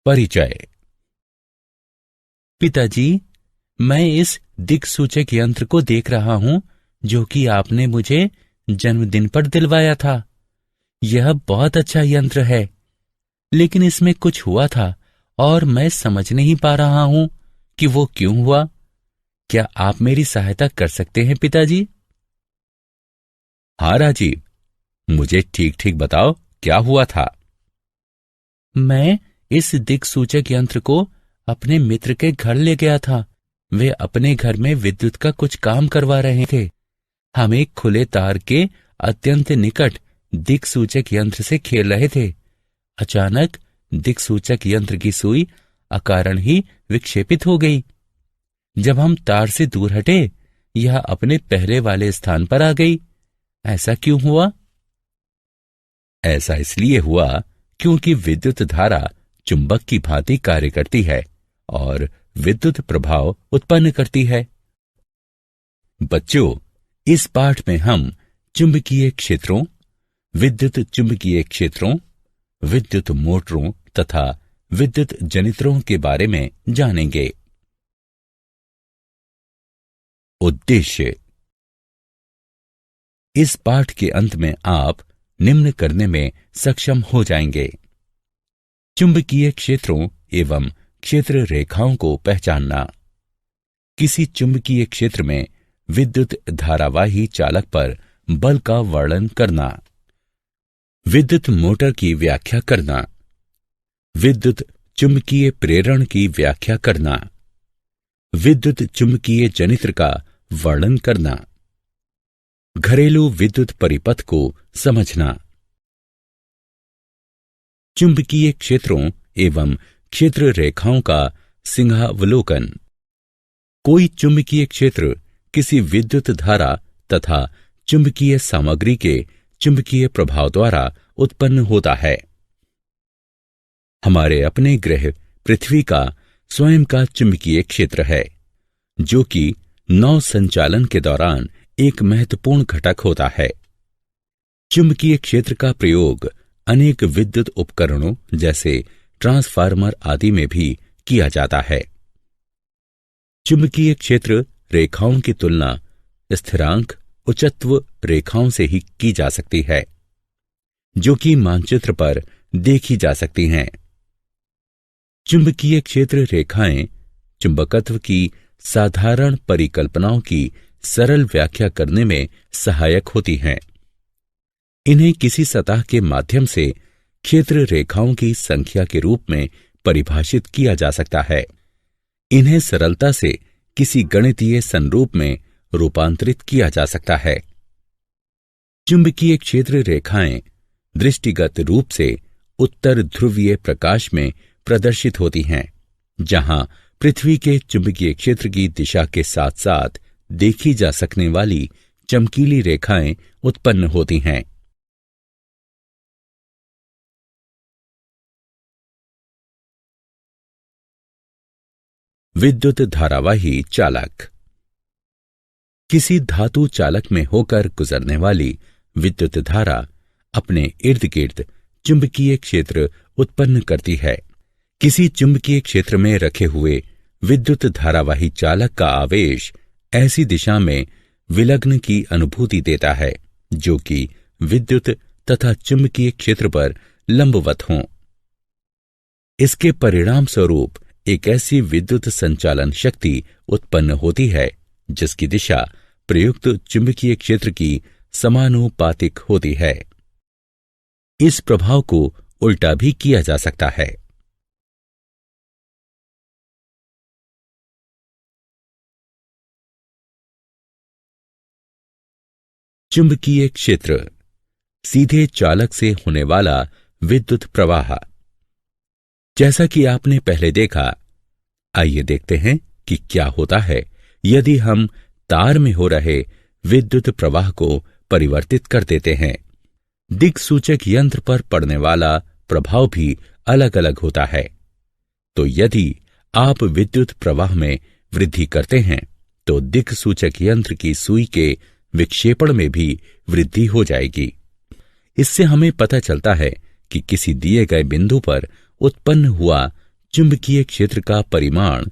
परिचय। पिताजी, मैं इस दिक्सूचक यंत्र को देख रहा हूं जो कि आपने मुझे जन्मदिन पर दिलवाया था। यह बहुत अच्छा यंत्र है, लेकिन इसमें कुछ हुआ था और मैं समझ नहीं पा रहा हूं कि वो क्यों हुआ। क्या आप मेरी सहायता कर सकते हैं पिताजी? हाँ राजीव, मुझे ठीक ठीक बताओ क्या हुआ था। मैं इस दिक्सूचक यंत्र को अपने मित्र के घर ले गया था। वे अपने घर में विद्युत का कुछ काम करवा रहे थे। हम एक खुले तार के अत्यंत निकट दिक्सूचक यंत्र से खेल रहे थे। अचानक दिक्सूचक यंत्र की सुई अकारण ही विक्षेपित हो गई। जब हम तार से दूर हटे, यह अपने पहले वाले स्थान पर आ गई। ऐसा क्यों हुआ? ऐसा इसलिए हुआ क्योंकि विद्युत धारा चुंबक की भांति कार्य करती है और विद्युत प्रभाव उत्पन्न करती है। बच्चों, इस पाठ में हम चुंबकीय क्षेत्रों, विद्युत चुंबकीय क्षेत्रों, विद्युत मोटरों तथा विद्युत जनित्रों के बारे में जानेंगे। उद्देश्य। इस पाठ के अंत में आप निम्न करने में सक्षम हो जाएंगे: चुंबकीय क्षेत्रों एवं क्षेत्र रेखाओं को पहचानना, किसी चुंबकीय क्षेत्र में विद्युत धारावाही चालक पर बल का वर्णन करना, विद्युत मोटर की व्याख्या करना, विद्युत चुंबकीय प्रेरण की व्याख्या करना, विद्युत चुंबकीय जनित्र का वर्णन करना, घरेलू विद्युत परिपथ को समझना। चुंबकीय क्षेत्रों एवं क्षेत्र रेखाओं का सिंहावलोकन। कोई चुंबकीय क्षेत्र किसी विद्युत धारा तथा चुंबकीय सामग्री के चुंबकीय प्रभाव द्वारा उत्पन्न होता है। हमारे अपने ग्रह पृथ्वी का स्वयं का चुंबकीय क्षेत्र है, जो कि नौ संचालन के दौरान एक महत्वपूर्ण घटक होता है। चुंबकीय क्षेत्र का प्रयोग अनेक विद्युत उपकरणों जैसे ट्रांसफार्मर आदि में भी किया जाता है। चुंबकीय क्षेत्र रेखाओं की तुलना स्थिरांक उच्चत्व रेखाओं से ही की जा सकती है, जो कि मानचित्र पर देखी जा सकती हैं। चुंबकीय क्षेत्र रेखाएं चुंबकत्व की साधारण परिकल्पनाओं की सरल व्याख्या करने में सहायक होती हैं। इन्हें किसी सतह के माध्यम से क्षेत्र रेखाओं की संख्या के रूप में परिभाषित किया जा सकता है। इन्हें सरलता से किसी गणितीय संरूप में रूपांतरित किया जा सकता है। चुंबकीय क्षेत्र रेखाएं दृष्टिगत रूप से उत्तर ध्रुवीय प्रकाश में प्रदर्शित होती हैं, जहां पृथ्वी के चुंबकीय क्षेत्र की दिशा के साथ साथ देखी जा सकने वाली चमकीली रेखाएं उत्पन्न होती हैं। विद्युत धारावाही चालक। किसी धातु चालक में होकर गुजरने वाली विद्युत धारा अपने इर्द गिर्द चुंबकीय क्षेत्र उत्पन्न करती है। किसी चुंबकीय क्षेत्र में रखे हुए विद्युत धारावाही चालक का आवेश ऐसी दिशा में विलग्न की अनुभूति देता है जो कि विद्युत तथा चुंबकीय क्षेत्र पर लंबवत हों। इसके परिणाम स्वरूप एक ऐसी विद्युत संचालन शक्ति उत्पन्न होती है जिसकी दिशा प्रयुक्त चुंबकीय क्षेत्र की समानुपातिक होती है। इस प्रभाव को उल्टा भी किया जा सकता है। चुंबकीय क्षेत्र, सीधे चालक से होने वाला विद्युत प्रवाह। जैसा कि आपने पहले देखा, आइए देखते हैं कि क्या होता है यदि हम तार में हो रहे विद्युत प्रवाह को परिवर्तित कर देते हैं। दिक्सूचक यंत्र पर पड़ने वाला प्रभाव भी अलग अलग होता है। तो यदि आप विद्युत प्रवाह में वृद्धि करते हैं तो दिक्सूचक यंत्र की सुई के विक्षेपण में भी वृद्धि हो जाएगी। इससे हमें पता चलता है कि किसी दिए गए बिंदु पर उत्पन्न हुआ चुंबकीय क्षेत्र का परिमाण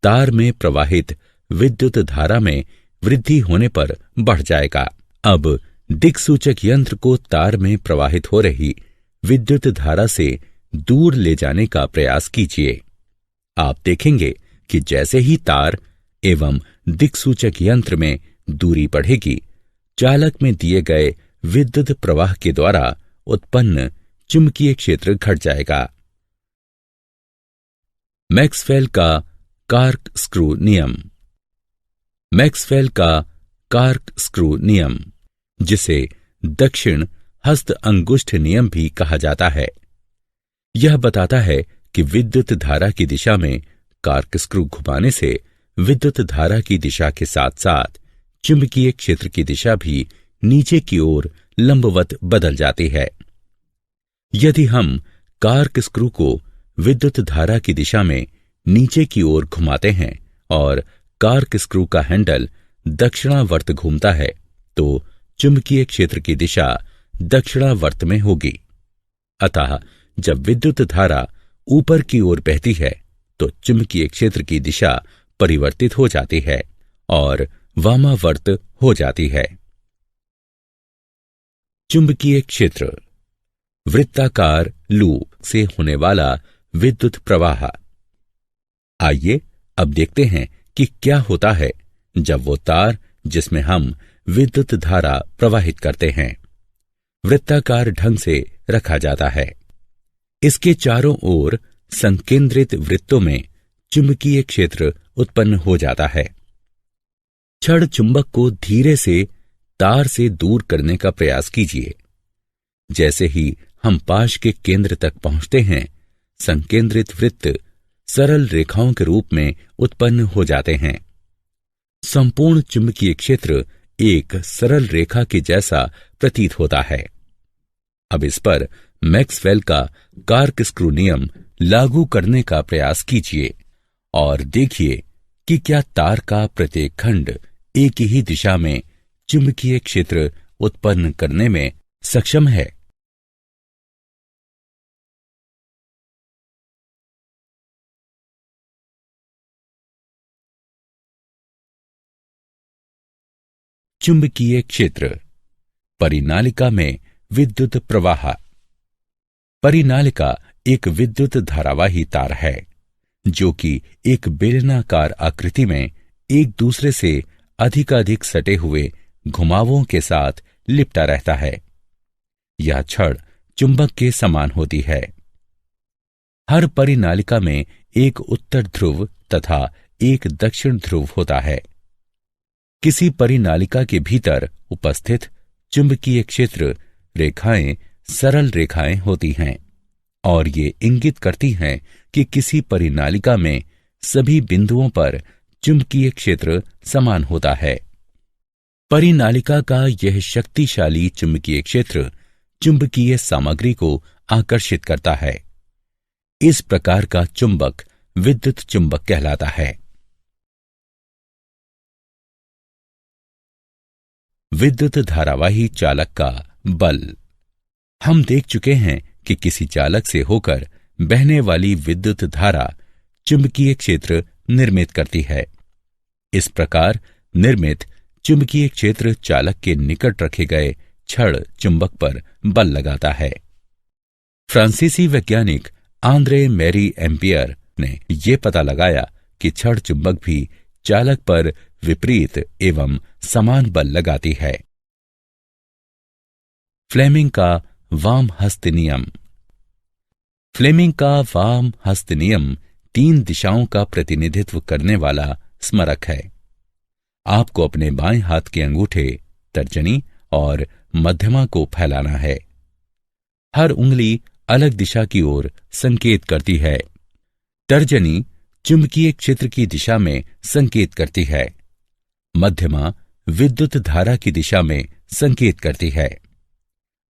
तार में प्रवाहित विद्युत धारा में वृद्धि होने पर बढ़ जाएगा। अब दिक्सूचक यंत्र को तार में प्रवाहित हो रही विद्युत धारा से दूर ले जाने का प्रयास कीजिए। आप देखेंगे कि जैसे ही तार एवं दिक्सूचक यंत्र में दूरी बढ़ेगी, चालक में दिए गए विद्युत प्रवाह के द्वारा उत्पन्न चुंबकीय क्षेत्र घट जाएगा। मैक्सवेल का कॉर्कस्क्रू नियम। मैक्सवेल का कॉर्कस्क्रू नियम, जिसे दक्षिण हस्त अंगुष्ठ नियम भी कहा जाता है, यह बताता है कि विद्युत धारा की दिशा में कॉर्कस्क्रू घुमाने से विद्युत धारा की दिशा के साथ साथ चुंबकीय क्षेत्र की दिशा भी नीचे की ओर लंबवत बदल जाती है। यदि हम कॉर्कस्क्रू को विद्युत धारा की दिशा में नीचे की ओर घुमाते हैं और कॉर्कस्क्रू का हैंडल दक्षिणावर्त घूमता है, तो चुंबकीय क्षेत्र की दिशा दक्षिणावर्त में होगी। अतः जब विद्युत धारा ऊपर की ओर बहती है तो चुंबकीय क्षेत्र की दिशा परिवर्तित हो जाती है और वामावर्त हो जाती है। चुंबकीय क्षेत्र, वृत्ताकार लूप से होने वाला विद्युत प्रवाह। आइए अब देखते हैं कि क्या होता है जब वो तार जिसमें हम विद्युत धारा प्रवाहित करते हैं वृत्ताकार ढंग से रखा जाता है। इसके चारों ओर संकेंद्रित वृत्तों में चुंबकीय क्षेत्र उत्पन्न हो जाता है। छड़ चुंबक को धीरे से तार से दूर करने का प्रयास कीजिए। जैसे ही हम पाश के केंद्र तक पहुंचते हैं, संकेंद्रित वृत्त सरल रेखाओं के रूप में उत्पन्न हो जाते हैं। संपूर्ण चुंबकीय क्षेत्र एक सरल रेखा के जैसा प्रतीत होता है। अब इस पर मैक्सवेल का कॉर्कस्क्रू नियम लागू करने का प्रयास कीजिए और देखिए कि क्या तार का प्रत्येक खंड एक ही दिशा में चुंबकीय क्षेत्र उत्पन्न करने में सक्षम है। चुंबकीय क्षेत्र, परिनालिका में विद्युत प्रवाह। परिनालिका एक विद्युत धारावाही तार है जो कि एक बेलनाकार आकृति में एक दूसरे से अधिकाधिक सटे हुए घुमावों के साथ लिपटा रहता है। यह छड़ चुंबक के समान होती है। हर परिनालिका में एक उत्तर ध्रुव तथा एक दक्षिण ध्रुव होता है। किसी परिनालिका के भीतर उपस्थित चुंबकीय क्षेत्र रेखाएं सरल रेखाएं होती हैं और ये इंगित करती हैं कि किसी परिनालिका में सभी बिंदुओं पर चुंबकीय क्षेत्र समान होता है। परिनालिका का यह शक्तिशाली चुंबकीय क्षेत्र चुंबकीय सामग्री को आकर्षित करता है। इस प्रकार का चुंबक विद्युत चुंबक कहलाता है। विद्युत धारावाही चालक का बल। हम देख चुके हैं कि किसी चालक से होकर बहने वाली विद्युत धारा चुंबकीय क्षेत्र निर्मित करती है। इस प्रकार निर्मित चुंबकीय क्षेत्र चालक के निकट रखे गए छड़ चुंबक पर बल लगाता है। फ्रांसीसी वैज्ञानिक आंद्रे मैरी एम्पियर ने यह पता लगाया कि छड़ चुंबक भी चालक पर विपरीत एवं समान बल लगाती है। फ्लेमिंग का वाम हस्त नियम। फ्लेमिंग का वाम हस्त नियम 3 दिशाओं का प्रतिनिधित्व करने वाला स्मारक है। आपको अपने बाएं हाथ के अंगूठे, तर्जनी और मध्यमा को फैलाना है। हर उंगली अलग दिशा की ओर संकेत करती है। तर्जनी चुंबकीय क्षेत्र की दिशा में संकेत करती है। मध्यमा विद्युत धारा की दिशा में संकेत करती है।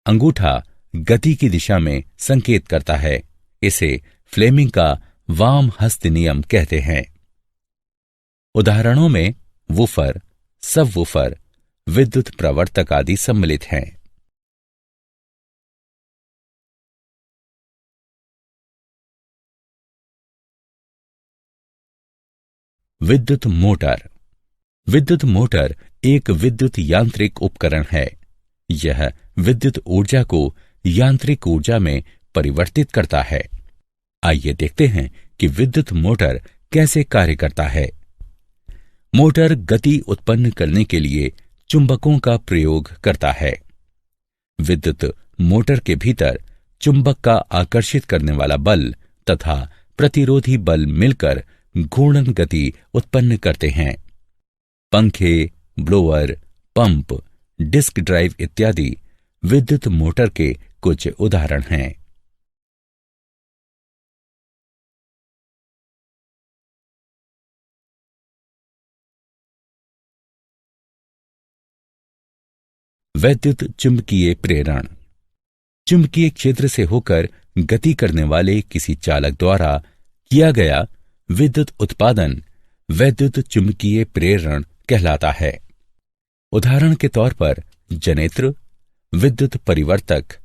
अंगूठा गति की दिशा में संकेत करता है। इसे फ्लेमिंग का वाम हस्त नियम कहते हैं। उदाहरणों में वूफर, सबवूफर, विद्युत प्रवर्तक आदि सम्मिलित हैं। विद्युत मोटर। विद्युत मोटर एक विद्युत यांत्रिक उपकरण है। यह विद्युत ऊर्जा को यांत्रिक ऊर्जा में परिवर्तित करता है। आइए देखते हैं कि विद्युत मोटर कैसे कार्य करता है। मोटर गति उत्पन्न करने के लिए चुंबकों का प्रयोग करता है। विद्युत मोटर के भीतर चुंबक का आकर्षित करने वाला बल तथा प्रतिरोधी बल मिलकर घूर्णन गति उत्पन्न करते हैं। पंखे, ब्लोअर, पंप, डिस्क ड्राइव इत्यादि विद्युत मोटर के कुछ उदाहरण हैं। वैद्युत चुंबकीय प्रेरण। चुंबकीय क्षेत्र से होकर गति करने वाले किसी चालक द्वारा किया गया विद्युत उत्पादन वैद्युत चुंबकीय प्रेरण कहलाता है। उदाहरण के तौर पर जनित्र, विद्युत परिवर्तक,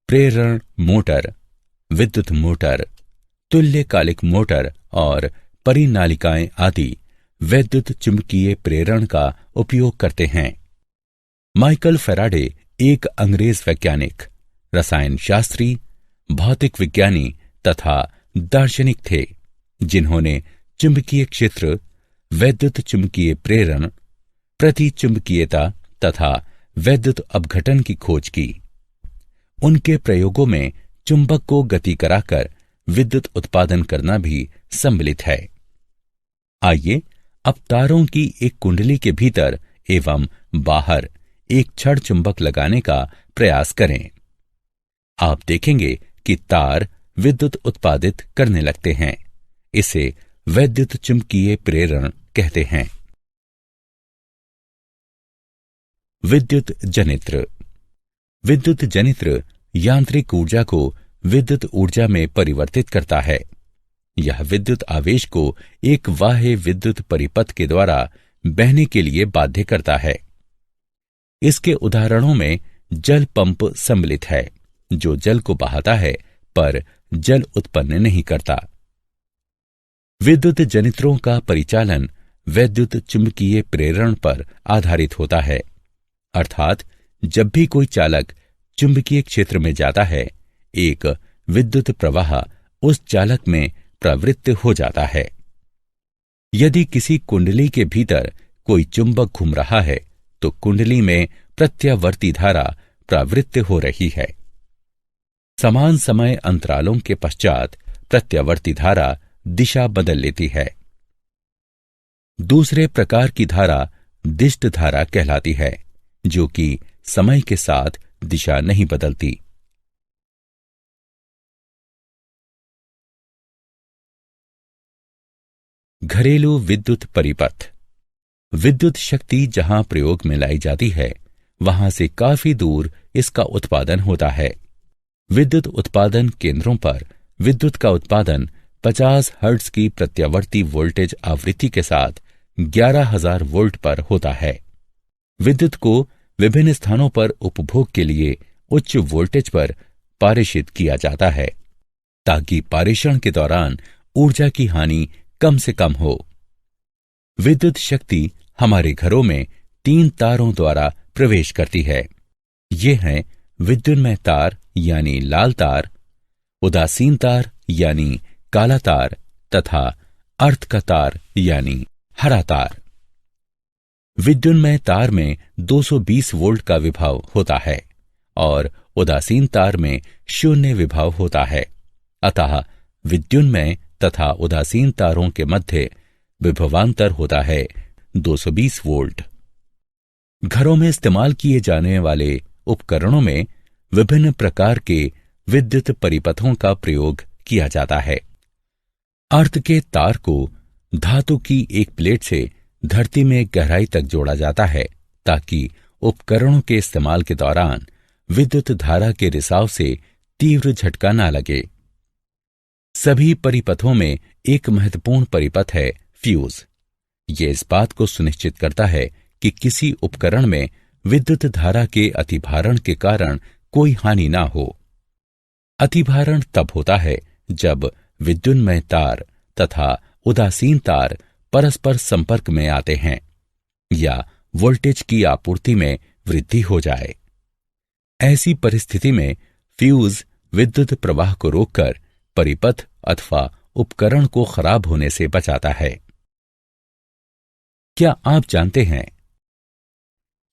प्रेरण मोटर, विद्युत मोटर, तुल्यकालिक मोटर और परिनालिकाएं आदि वैद्युत चुंबकीय प्रेरण का उपयोग करते हैं। माइकल फैराडे एक अंग्रेज वैज्ञानिक, रसायन शास्त्री, भौतिक विज्ञानी तथा दार्शनिक थे, जिन्होंने चुंबकीय क्षेत्र, वैद्युत चुंबकीय प्रेरण, प्रतिचुंबकीयता तथा वैद्युत अपघटन की खोज की। उनके प्रयोगों में चुंबक को गति कराकर विद्युत उत्पादन करना भी सम्मिलित है। आइए अब तारों की एक कुंडली के भीतर एवं बाहर एक छड़ चुंबक लगाने का प्रयास करें। आप देखेंगे कि तार विद्युत उत्पादित करने लगते हैं। इसे वैद्युत चुंबकीय प्रेरण कहते हैं। विद्युत जनित्र। विद्युत जनित्र यांत्रिक ऊर्जा को विद्युत ऊर्जा में परिवर्तित करता है। यह विद्युत आवेश को एक बाह्य विद्युत परिपथ के द्वारा बहने के लिए बाध्य करता है। इसके उदाहरणों में जल पंप सम्मिलित है, जो जल को बहाता है पर जल उत्पन्न नहीं करता। विद्युत जनित्रों का परिचालन वैद्युत चुंबकीय प्रेरण पर आधारित होता है, अर्थात जब भी कोई चालक चुंबकीय क्षेत्र में जाता है, एक विद्युत प्रवाह उस चालक में प्रवृत्त हो जाता है। यदि किसी कुंडली के भीतर कोई चुंबक घूम रहा है तो कुंडली में प्रत्यावर्ती धारा प्रवृत्त हो रही है। समान समय अंतरालों के पश्चात प्रत्यावर्ती धारा दिशा बदल लेती है। दूसरे प्रकार की धारा दिष्ट धारा कहलाती है, जो कि समय के साथ दिशा नहीं बदलती। घरेलू विद्युत परिपथ। विद्युत शक्ति जहां प्रयोग में लाई जाती है, वहां से काफी दूर इसका उत्पादन होता है। विद्युत उत्पादन केंद्रों पर विद्युत का उत्पादन 50 हर्ट्ज की प्रत्यावर्ती वोल्टेज आवृत्ति के साथ 11,000 वोल्ट पर होता है। विद्युत को विभिन्न स्थानों पर उपभोग के लिए उच्च वोल्टेज पर पारेषित किया जाता है, ताकि पारेषण के दौरान ऊर्जा की हानि कम से कम हो। विद्युत शक्ति हमारे घरों में 3 तारों द्वारा प्रवेश करती है। ये हैं विद्युन्मय तार यानी लाल तार, उदासीन तार यानी काला तार तथा अर्थ का तार यानी हरा तार। विद्युन्मय तार में 220 वोल्ट का विभव होता है और उदासीन तार में 0 विभव होता है। अतः विद्युन्मय तथा उदासीन तारों के मध्य विभवांतर होता है 220 वोल्ट। घरों में इस्तेमाल किए जाने वाले उपकरणों में विभिन्न प्रकार के विद्युत परिपथों का प्रयोग किया जाता है। अर्थ के तार को धातु की एक प्लेट से धरती में गहराई तक जोड़ा जाता है, ताकि उपकरणों के इस्तेमाल के दौरान विद्युत धारा के रिसाव से तीव्र झटका न लगे। सभी परिपथों में एक महत्वपूर्ण परिपथ है फ्यूज। यह इस बात को सुनिश्चित करता है कि किसी उपकरण में विद्युत धारा के अतिभारण के कारण कोई हानि ना हो। अतिभारण तब होता है जब विद्युन्मय तार तथा उदासीन तार परस्पर संपर्क में आते हैं या वोल्टेज की आपूर्ति में वृद्धि हो जाए। ऐसी परिस्थिति में फ्यूज विद्युत प्रवाह को रोककर परिपथ अथवा उपकरण को खराब होने से बचाता है। क्या आप जानते हैं,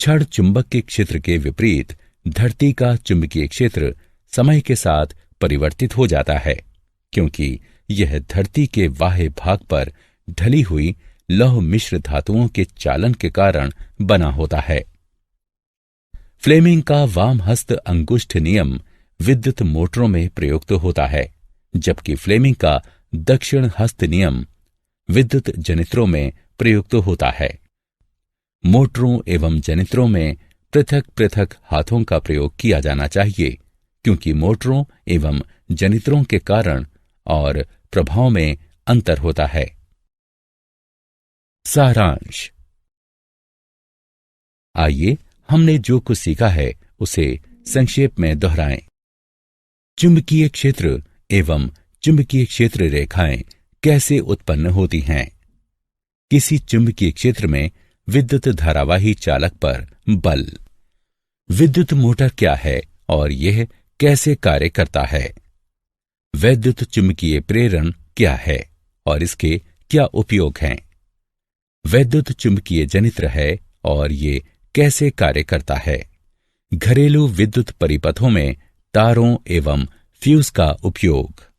छड़ चुंबक के क्षेत्र के विपरीत धरती का चुंबकीय क्षेत्र समय के साथ परिवर्तित हो जाता है, क्योंकि यह धरती के बाह्य भाग पर ढली हुई लौह मिश्र धातुओं के चालन के कारण बना होता है। फ्लेमिंग का वाम हस्त अंगुष्ठ नियम विद्युत मोटरों में प्रयुक्त होता है, जबकि फ्लेमिंग का दक्षिण हस्त नियम विद्युत जनित्रों में प्रयुक्त होता है। मोटरों एवं जनित्रों में पृथक पृथक हाथों का प्रयोग किया जाना चाहिए, क्योंकि मोटरों एवं जनित्रों के कारण और प्रभाव में अंतर होता है। सारांश। आइए हमने जो कुछ सीखा है उसे संक्षेप में दोहराएं। चुंबकीय क्षेत्र एवं चुंबकीय क्षेत्र रेखाएं कैसे उत्पन्न होती हैं? किसी चुंबकीय क्षेत्र में विद्युत धारावाही चालक पर बल। विद्युत मोटर क्या है और यह कैसे कार्य करता है? वैद्युत चुंबकीय प्रेरण क्या है और इसके क्या उपयोग हैं? वैद्युत चुंबकीय जनित्र है और ये कैसे कार्य करता है? घरेलू विद्युत परिपथों में तारों एवं फ्यूज का उपयोग।